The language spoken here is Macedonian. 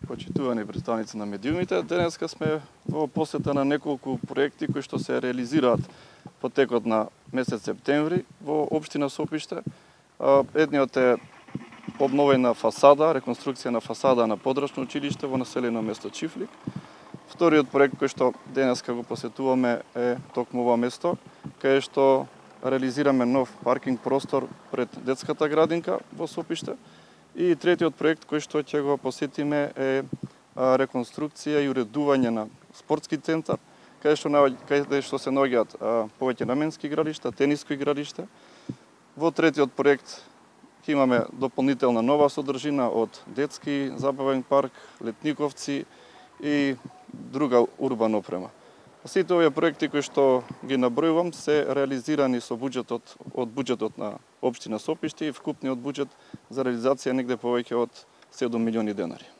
почитувани представници на медиумите, денеска сме во посета на неколку проекти кои што се реализираат по текот на месец септември во општина Сопиште. Едниот е обновена фасада, реконструкција на фасада на подрачно училиште во населено место Чифлик. Вториот проект кој што денеска го посетуваме е токму ова место, каде што реализираме нов паркинг простор пред детската градинка во Сопиште. И третиот проект кој што ќе го посетиме е реконструкција и уредување на спортски центар, каде што се наоѓаат повеќе наменски игралишта, тениско игралиште. Во третиот проект ќе имаме дополнителна нова содржина од детски забавен парк, летниковци и друга урбана опрема. Сите овие проекти кои што ги набројувам се реализирани со од буџетот на општина Сопиште и вкупниот буџет за реализација негде повеќе од 7 милиони денари.